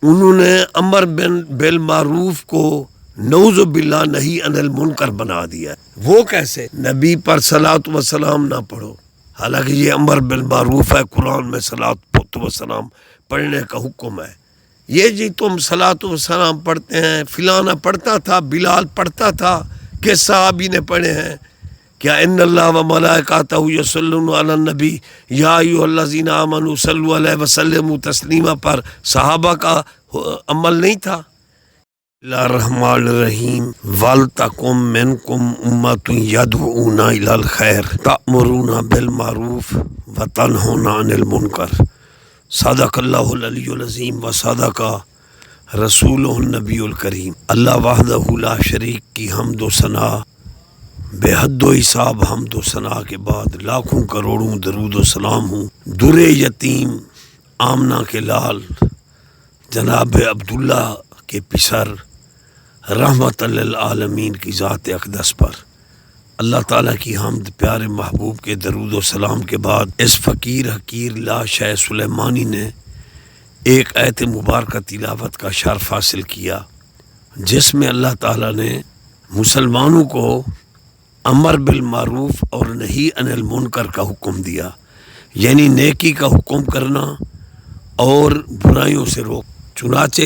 انہوں نے امر بالمعروف کو نعوذ باللہ نہی عن المنکر بنا دیا. وہ کیسے؟ نبی پر صلاۃ و سلام نہ پڑھو، حالانکہ یہ امر بالمعروف ہے، قرآن میں صلاۃ و سلام پڑھنے کا حکم ہے. یہ جی تم صلاۃ و سلام پڑھتے ہیں، فلانا پڑھتا تھا، بلال پڑھتا تھا، کس صحابی نے پڑھے ہیں؟ کیا ان اللہ و ملائکتہ یصلون علی النبی یا ایھا الذین آمنوا صلوا علیہ وسلموا تسلیما پر صحابہ کا عمل نہیں تھا؟ اللہ الرحمن الرحیم ولتکم منکم امۃ یدعون الی الخیر تأمرون بالمعروف وتنہون عن المنکر. صدق اللہ العلی العظیم و صدق رسولہ النبی الکریم. اللہ وحدہ لا شریک کی حمد و ثنا بے حد و حساب حمد و ثنا کے بعد لاکھوں کروڑوں درود و سلام ہوں در یتیم آمنہ کے لال جناب عبداللہ کے پسر رحمت للعالمین کی ذات اقدس پر. اللہ تعالیٰ کی حمد، پیارے محبوب کے درود و سلام کے بعد اس فقیر حقیر لا شے سلیمانی نے ایک آیت مبارکہ تلاوت کا شرف حاصل کیا، جس میں اللہ تعالیٰ نے مسلمانوں کو امر بالمعروف اور نہی عن المنکر کا حکم دیا، یعنی نیکی کا حکم کرنا اور برائیوں سے روک. چنانچہ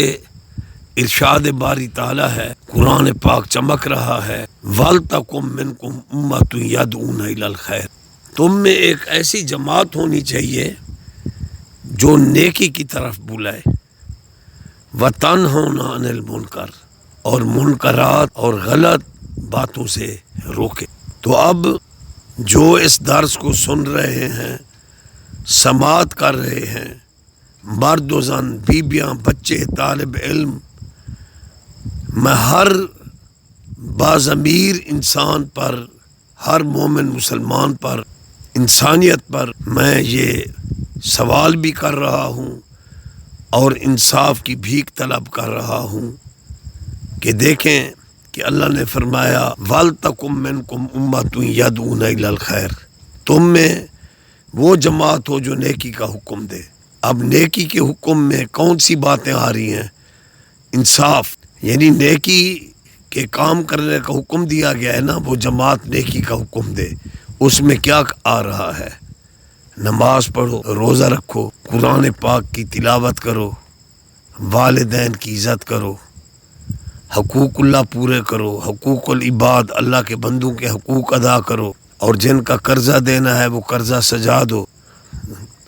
ارشاد باری تعالیٰ ہے، قرآن پاک چمک رہا ہے، وَلْتَكُمْ مِنْكُمْ أُمَّةٌ يَدْعُونَ إِلَى الْخَيْرِ. تم میں ایک ایسی جماعت ہونی چاہیے جو نیکی کی طرف بلائے، وَتَنْهُونَ عَنِ الْمُنْكَرِ، اور منکرات اور غلط باتوں سے روکے. تو اب جو اس درس کو سن رہے ہیں، سماعت کر رہے ہیں، مرد و زن، بیبیاں، بچے، طالب علم، میں ہر باضمیر انسان پر، ہر مومن مسلمان پر، انسانیت پر میں یہ سوال بھی کر رہا ہوں اور انصاف کی بھیک طلب کر رہا ہوں کہ دیکھیں کہ اللہ نے فرمایا وَلْتَكُمْ مِنْكُمْ أُمَّةٌ يَدْعُونَ إِلَى الْخَيْرِ، تم میں وہ جماعت ہو جو نیکی کا حکم دے. اب نیکی کے حکم میں کون سی باتیں آ رہی ہیں؟ انصاف، یعنی نیکی کے کام کرنے کا حکم دیا گیا ہے نا، وہ جماعت نیکی کا حکم دے. اس میں کیا آ رہا ہے؟ نماز پڑھو، روزہ رکھو، قرآن پاک کی تلاوت کرو، والدین کی عزت کرو، حقوق اللہ پورے کرو، حقوق العباد اللہ کے بندوں کے حقوق ادا کرو، اور جن کا قرضہ دینا ہے وہ قرضہ سجا دو،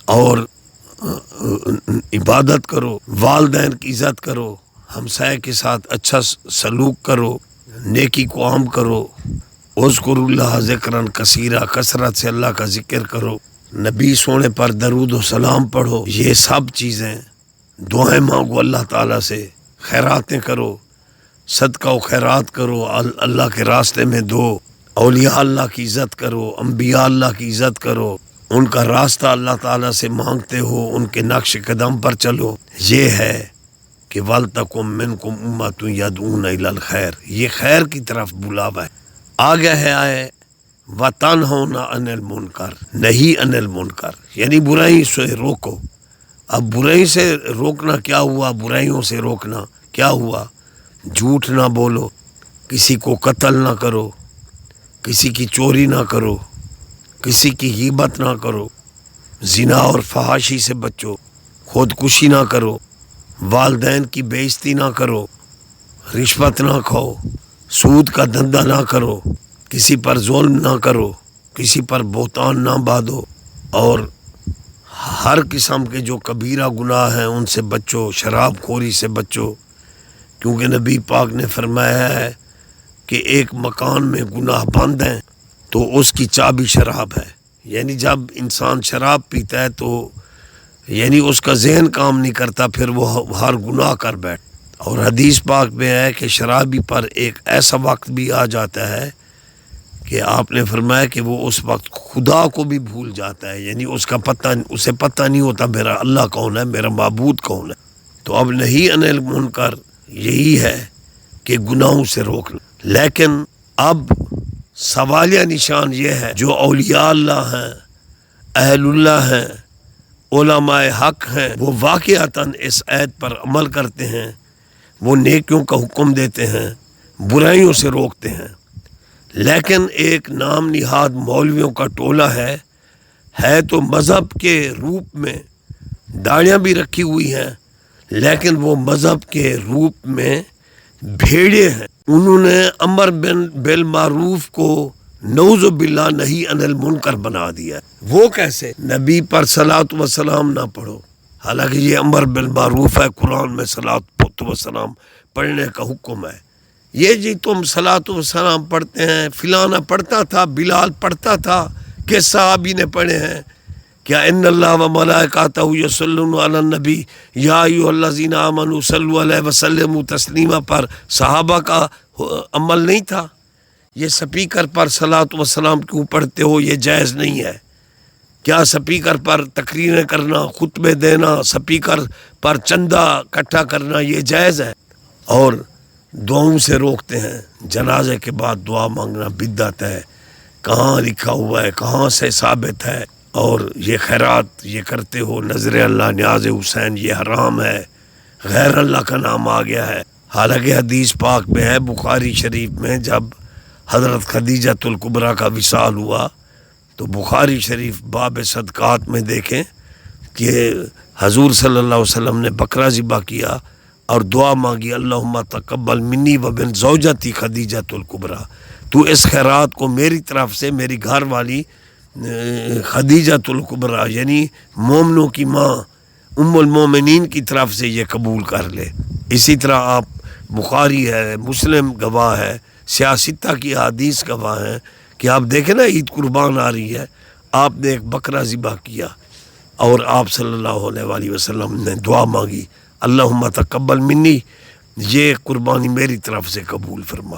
اور عبادت کرو، والدین کی عزت کرو، ہمسائے کے ساتھ اچھا سلوک کرو، نیکی کو عام کرو. اذکروا اللہ ذکرا کثیرا، کثرت سے اللہ کا ذکر کرو، نبی سونے پر درود و سلام پڑھو. یہ سب چیزیں، دعائیں مانگو اللہ تعالیٰ سے، خیراتیں کرو، صدقہ و خیرات کرو، اللہ کے راستے میں دو، اولیاء اللہ کی عزت کرو، انبیاء اللہ کی عزت کرو، ان کا راستہ اللہ تعالیٰ سے مانگتے ہو، ان کے نقش قدم پر چلو. یہ ہے کہ وَلْتَكُمْ مِنْكُمْ أُمَّةٌ يَدْعُونَ إِلَى الْخَيْرِ، یہ خیر کی طرف بلاوا ہے. آگے ہے وَتَنْهُونَ عَنِ الْمُنْكَرِ، نہی عن المنکر، یعنی برائی سے روکو. اب برائی سے روکنا کیا ہوا؟ برائیوں سے روکنا کیا ہوا؟ جھوٹ نہ بولو، کسی کو قتل نہ کرو، کسی کی چوری نہ کرو، کسی کی غیبت نہ کرو، زنا اور فحاشی سے بچو، خودکشی نہ کرو، والدین کی بے عزتی نہ کرو، رشوت نہ کھاؤ، سود کا دھندا نہ کرو، کسی پر ظلم نہ کرو، کسی پر بہتان نہ باندھو، اور ہر قسم کے جو کبیرہ گناہ ہیں ان سے بچو، شراب خوری سے بچو، کیونکہ نبی پاک نے فرمایا ہے کہ ایک مکان میں گناہ بند ہیں تو اس کی چابی شراب ہے. یعنی جب انسان شراب پیتا ہے تو یعنی اس کا ذہن کام نہیں کرتا، پھر وہ ہر گناہ کر بیٹھ. اور حدیث پاک میں ہے کہ شرابی پر ایک ایسا وقت بھی آ جاتا ہے کہ آپ نے فرمایا کہ وہ اس وقت خدا کو بھی بھول جاتا ہے، یعنی اسے پتہ نہیں ہوتا میرا اللہ کون ہے، میرا معبود کون ہے. تو اب نہی عن المنکر یہی ہے کہ گناہوں سے روکنا. لیکن اب سوالیہ نشان یہ ہے جو اولیاء اللہ ہیں، اہل اللہ ہیں، علماء حق ہیں وہ واقعتاً اس عہد پر عمل کرتے ہیں، وہ نیکیوں کا حکم دیتے ہیں، برائیوں سے روکتے ہیں۔ لیکن ایک نام نہاد مولویوں کا ٹولہ ہے تو مذہب کے روپ میں داڑیاں بھی رکھی ہوئی ہیں، لیکن وہ مذہب کے روپ میں بھیڑے ہیں۔ انہوں نے امر بالمعروف کو نعوذ باللہ نہی عن المنکر بنا دیا۔ وہ کیسے؟ نبی پر صلاۃ و سلام نہ پڑھو، حالانکہ یہ امر بالمعروف ہے، قرآن میں صلاۃ و سلام پڑھنے کا حکم ہے۔ یہ جی تم صلاۃ و سلام پڑھتے ہیں، فلانا پڑھتا تھا، بلال پڑھتا تھا، کس صحابی نے پڑھے ہیں؟ کیا ان اللہ و ملائکاتہ یصلون علی النبی یا ایھا الذین آمنوا صلوا علیہ وسلموا تسلیما پر صحابہ کا عمل نہیں تھا؟ یہ سپیکر پر صلاۃ و سلام کیوں پڑھتے ہو؟ یہ جائز نہیں ہے۔ کیا سپیکر پر تقریریں کرنا، خطبے دینا، سپیکر پر چندہ اکٹھا کرنا یہ جائز ہے؟ اور دعاؤں سے روکتے ہیں، جنازے کے بعد دعا مانگنا بدعت ہے۔ کہاں لکھا ہوا ہے، کہاں سے ثابت ہے؟ اور یہ خیرات یہ کرتے ہو، نظر اللہ، نیاز حسین، یہ حرام ہے، غیر اللہ کا نام آ گیا ہے۔ حالانکہ حدیث پاک میں ہے، بخاری شریف میں، جب حضرت خدیجۃ الکبریٰ کا وصال ہوا تو بخاری شریف باب صدقات میں دیکھیں کہ حضور صلی اللہ علیہ وسلم نے بکرا ذبح کیا اور دعا مانگی، اللہم تقبل منی و من زوجتی خدیجۃ الکبریٰ، تو اس خیرات کو میری طرف سے میری گھر والی خدیجۃ الکبریٰ یعنی مومنوں کی ماں ام المومنین کی طرف سے یہ قبول کر لے۔ اسی طرح آپ بخاری ہے، مسلم گواہ ہے، سیاستہ کی حدیث گواہ ہیں کہ آپ دیکھیں نا، عید قربان آ رہی ہے، آپ نے ایک بکرا ذبح کیا اور آپ صلی اللہ علیہ وآلہ وسلم نے دعا مانگی، اللہم تقبل منی، یہ قربانی میری طرف سے قبول فرما۔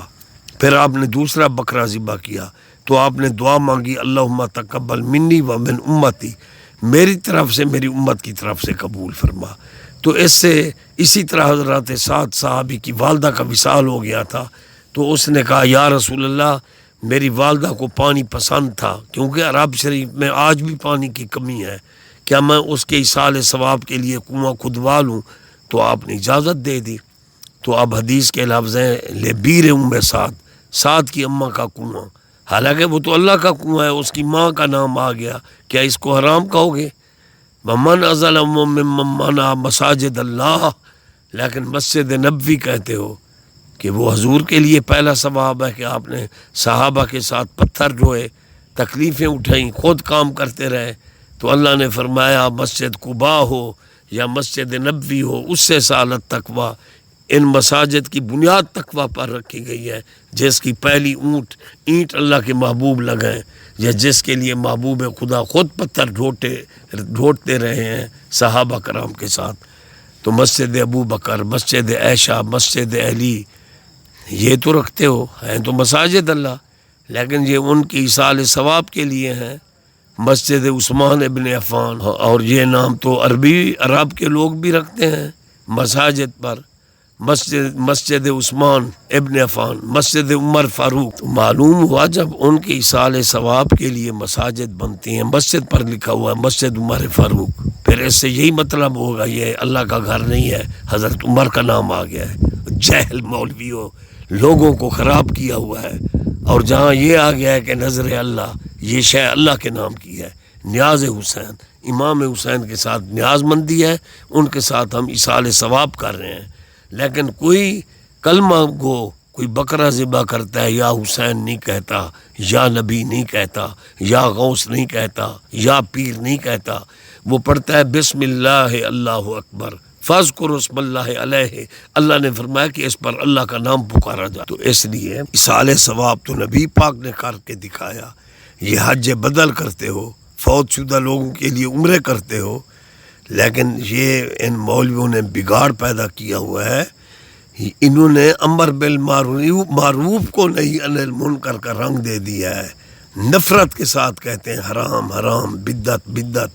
پھر آپ نے دوسرا بکرا ذبح کیا تو آپ نے دعا مانگی، اللہم تقبل منی و من امتی، میری طرف سے میری امت کی طرف سے قبول فرما۔ تو اس سے اسی طرح حضرت سعد صحابی کی والدہ کا وصال ہو گیا تھا، تو اس نے کہا، یا رسول اللہ، میری والدہ کو پانی پسند تھا، کیونکہ عرب شریف میں آج بھی پانی کی کمی ہے، کیا میں اس کے ایصال ثواب کے لیے کنواں کھدوا لوں؟ تو آپ نے اجازت دے دی۔ تو اب حدیث کے لفظ ہیں، لبیر ام سعد کی اماں کا کنواں، حالانکہ وہ تو اللہ کا کنواں ہے، اس کی ماں کا نام آ گیا، کیا اس کو حرام کہو گے؟ ومن اظلم ممن منع مساجد اللہ، لیکن مسجد نبوی کہتے ہو کہ وہ حضور کے لیے پہلا ثواب ہے کہ آپ نے صحابہ کے ساتھ پتھر ڈھوئے، تکلیفیں اٹھائیں، خود کام کرتے رہے، تو اللہ نے فرمایا مسجد قباء ہو یا مسجد نبوی ہو، اس سے سالت تقویٰ، ان مساجد کی بنیاد تقویٰ پر رکھی گئی ہے، جس کی پہلی اینٹ اللہ کے محبوب لگائیں، یا جس کے لیے محبوب خدا خود پتھر ڈھوٹتے رہے ہیں صحابہ کرام کے ساتھ۔ تو مسجد ابو بکر، مسجد عائشہ، مسجد علی، یہ تو رکھتے ہو، ہیں تو مساجد اللہ، لیکن یہ ان کی ایصال ثواب کے لیے ہیں۔ مسجد عثمان ابن عفان، اور یہ نام تو عرب کے لوگ بھی رکھتے ہیں مساجد پر، مسجد عثمان ابن عفان، مسجد عمر فاروق۔ تو معلوم ہوا جب ان کے ایصال ثواب کے لیے مساجد بنتی ہیں، مسجد پر لکھا ہوا ہے مسجد عمر فاروق، پھر اس سے یہی مطلب ہوگا یہ اللہ کا گھر نہیں ہے، حضرت عمر کا نام آ گیا ہے۔ جہل مولویوں لوگوں کو خراب کیا ہوا ہے، اور جہاں یہ آ گیا ہے کہ نظر اللہ یہ شے اللہ کے نام کی ہے۔ نیاز حسین، امام حسین کے ساتھ نیاز مندی ہے، ان کے ساتھ ہم ایصال ثواب کر رہے ہیں، لیکن کوئی کلمہ گو، کوئی بکرا ذبح کرتا ہے، یا حسین نہیں کہتا، یا نبی نہیں کہتا، یا غوث نہیں کہتا، یا پیر نہیں کہتا، وہ پڑھتا ہے بسم اللہ اللہ اکبر فاذکر اسم اللہ علیہ، اللہ نے فرمایا کہ اس پر اللہ کا نام پکارا جائے۔ تو اس لیے ایصال ثواب تو نبی پاک نے کر کے دکھایا۔ یہ حج بدل کرتے ہو، فوت شدہ لوگوں کے لیے عمرے کرتے ہو، لیکن یہ ان مولویوں نے بگاڑ پیدا کیا ہوا ہے، انہوں نے امر بالمعروف کو نہیں عن المنکر کا رنگ دے دیا ہے، نفرت کے ساتھ کہتے ہیں حرام حرام، بدعت بدعت۔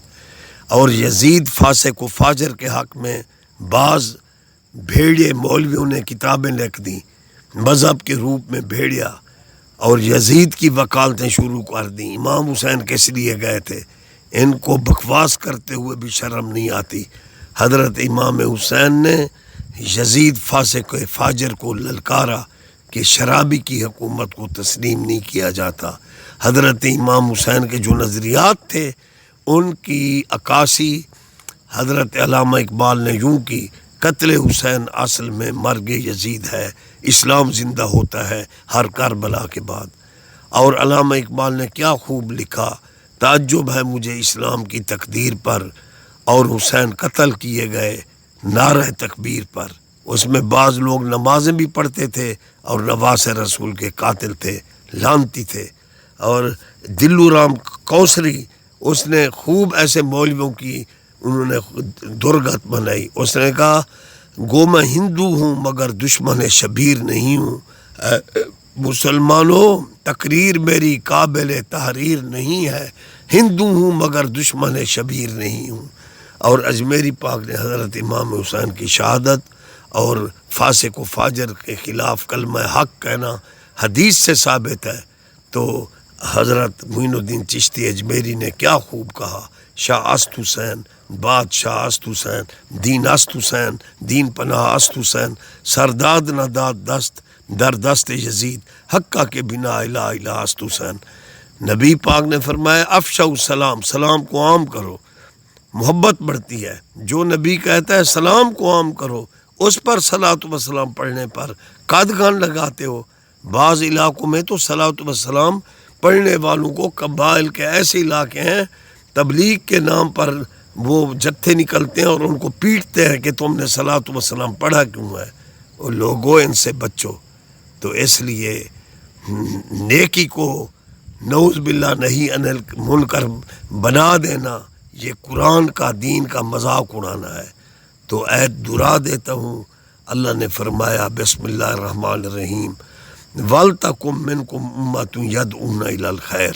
اور یزید فاسق و فاجر کے حق میں بعض بھیڑیے مولویوں نے کتابیں لکھ دیں، مذہب کے روپ میں بھیڑیا، اور یزید کی وکالتیں شروع کر دیں۔ امام حسین کس لیے گئے تھے؟ ان کو بکواس کرتے ہوئے بھی شرم نہیں آتی۔ حضرت امام حسین نے یزید فاسق فاجر کو للکارا کہ شرابی کی حکومت کو تسلیم نہیں کیا جاتا۔ حضرت امام حسین کے جو نظریات تھے ان کی عکاسی حضرت علامہ اقبال نے یوں کی، قتل حسین اصل میں مرگ یزید ہے، اسلام زندہ ہوتا ہے ہر کربلا کے بعد۔ اور علامہ اقبال نے کیا خوب لکھا، تعجب ہے مجھے اسلام کی تقدیر پر، اور حسین قتل کیے گئے نعرہ تکبیر پر۔ اس میں بعض لوگ نمازیں بھی پڑھتے تھے اور نواز رسول کے قاتل تھے، لعنتی تھے۔ اور دلو رام کوسری اس نے خوب ایسے مولویوں کی انہوں نے درگت بنائی۔ اس نے کہا گو میں ہندو ہوں مگر دشمن شبیر نہیں ہوں، مسلمانوں تقریر میری قابل تحریر نہیں ہے، ہندو ہوں مگر دشمن شبیر نہیں ہوں۔ اور اجمیری پاک نے حضرت امام حسین کی شہادت اور فاسق و فاجر کے خلاف کلمہ حق کہنا حدیث سے ثابت ہے، تو حضرت معین الدین چشتی اجمیری نے کیا خوب کہا، شاہ است حسین، بادشاہ است حسین، دین است حسین، دین پناہ است حسین، سرداد نہ داد دست در دست یزید، حقہ کے بنا الہ الہ است حسین۔ نبی پاک نے فرمایا افشوا السلام، سلام کو عام کرو، محبت بڑھتی ہے۔ جو نبی کہتا ہے سلام کو عام کرو، اس پر صلاۃ و سلام پڑھنے پر قادغان لگاتے ہو۔ بعض علاقوں میں تو صلاۃ و سلام پڑھنے والوں کو قبائل کے ایسے علاقے ہیں، تبلیغ کے نام پر وہ جتھے نکلتے ہیں اور ان کو پیٹتے ہیں کہ تم نے صلاۃ و سلام پڑھا کیوں ہے۔ وہ لوگوں ان سے بچو۔ تو اس لیے نیکی کو نعوذ باللہ نہیں انل منکر بنا دینا، یہ قرآن کا دین کا مذاق اڑانا ہے۔ تو عہد دہرا دیتا ہوں، اللہ نے فرمایا بسم اللہ الرحمن الرحیم وَلْتَكُن مِّنْكُمْ أُمَّةٌ يَدْعُونَ إِلَى الْخَيْرِ،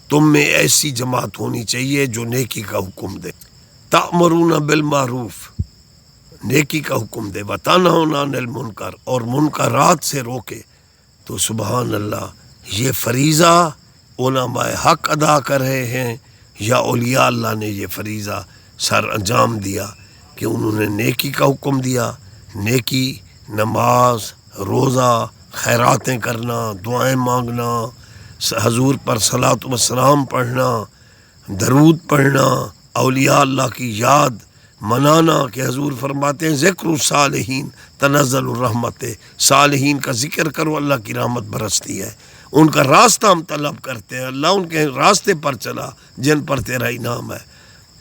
تم میں ایسی جماعت ہونی چاہیے جو نیکی کا حکم دے، تَأْمُرُونَ بِالْمَعْرُوفِ، نیکی کا حکم دے، وَتَنْهَوْنَ عَنِ الْمُنْكَرِ، اور منکرات سے روکے۔ تو سبحان اللہ، یہ فریضہ علماء حق ادا کر رہے ہیں یا اولیاء اللہ نے یہ فریضہ سر انجام دیا کہ انہوں نے نیکی کا حکم دیا۔ نیکی، نماز، روزہ، خیراتیں کرنا، دعائیں مانگنا، حضور پر صلاۃ و سلام پڑھنا، درود پڑھنا، اولیاء اللہ کی یاد منانا کہ حضور فرماتے ہیں ذکر الصالحین تنزل الرحمت، صالحین کا ذکر کرو اللہ کی رحمت برستی ہے۔ ان کا راستہ ہم طلب کرتے ہیں، اللہ ان کے راستے پر چلا جن پر تیرا انعام ہے۔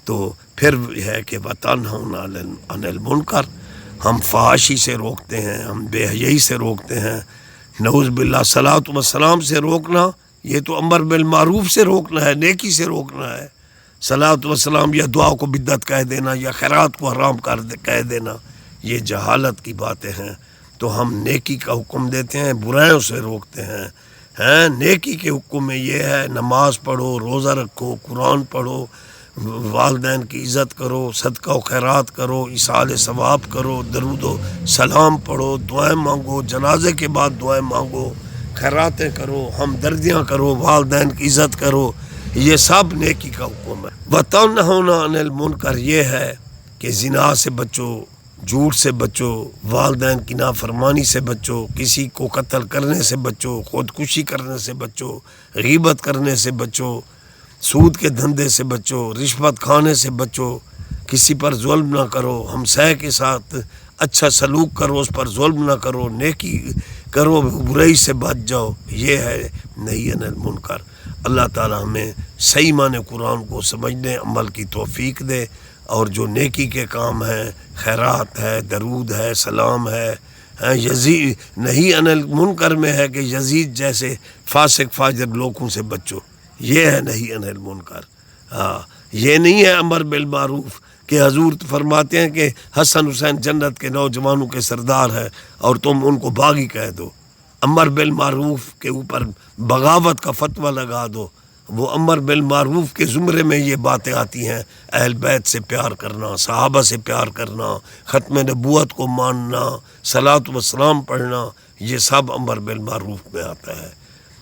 تو پھر ہے کہ وَتَنْهَوْنَ عَنِ الْمُنْكَرِ، ہم فحاشی سے روکتے ہیں، ہم بے حیائی سے روکتے ہیں، نعوذ باللہ صلاۃ و سلام سے روکنا، یہ تو امر بالمعروف سے روکنا ہے، نیکی سے روکنا ہے۔ صلاۃ و سلام یا دعا کو بدعت کہہ دینا یا خیرات کو حرام کہہ دینا، یہ جہالت کی باتیں ہیں۔ تو ہم نیکی کا حکم دیتے ہیں، برائیوں سے روکتے ہیں۔ نیکی کے حکم میں یہ ہے نماز پڑھو، روزہ رکھو، قرآن پڑھو، والدین کی عزت کرو، صدقہ و خیرات کرو، ایصال ثواب کرو، درود و سلام پڑھو، دعائیں مانگو، جنازے کے بعد دعائیں مانگو، خیراتیں کرو، ہمدردیاں کرو، والدین کی عزت کرو، یہ سب نیکی کا حکم ہے۔ وَتَنْهَوْنَ عَنِ الْمُنْكَرِ یہ ہے کہ زنا سے بچو، جھوٹ سے بچو، والدین کی نافرمانی سے بچو، کسی کو قتل کرنے سے بچو، خودکشی کرنے سے بچو، غیبت کرنے سے بچو، سود کے دھندے سے بچو، رشوت کھانے سے بچو، کسی پر ظلم نہ کرو، ہمسائے کے ساتھ اچھا سلوک کرو، اس پر ظلم نہ کرو، نیکی کرو، برائی سے بچ جاؤ، یہ ہے نہی عن المنکر۔ اللہ تعالی ہمیں صحیح معنی قرآن کو سمجھنے عمل کی توفیق دے، اور جو نیکی کے کام ہیں، خیرات ہے، درود ہے، سلام ہے، یزید نہیں عن المنکر میں ہے کہ یزید جیسے فاسق فاجر لوگوں سے بچو، یہ ہے نہیں عن المنکر۔ یہ نہیں ہے امر بالمعروف کہ حضور فرماتے ہیں کہ حسن حسین جنت کے نوجوانوں کے سردار ہے اور تم ان کو باغی کہہ دو۔ امر بالمعروف کے اوپر بغاوت کا فتویٰ لگا دو، وہ امر بالمعروف کے زمرے میں یہ باتیں آتی ہیں، اہل بیت سے پیار کرنا، صحابہ سے پیار کرنا، ختم نبوت کو ماننا، صلاۃ و سلام پڑھنا، یہ سب امر بالمعروف میں آتا ہے۔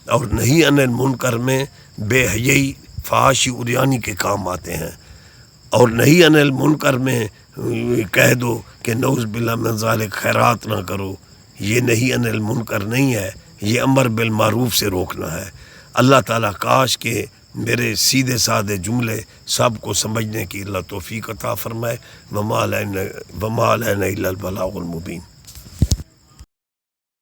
اور نہیں عن المنکر میں بے حیائی، فحاشی عریانی کے کام آتے ہیں. اور نہیں عن المنکر میں کہہ دو کہ نعوذ باللہ من ذالک خیرات نہ کرو، یہ نہیں عن المنکر نہیں ہے، یہ امر بالمعروف سے روکنا ہے. اللہ تعالیٰ کاش کہ میرے سیدھے سادے جملے سب کو سمجھنے کی اللہ توفیق عطا فرمائے. وما علینا الا البلاغ المبین.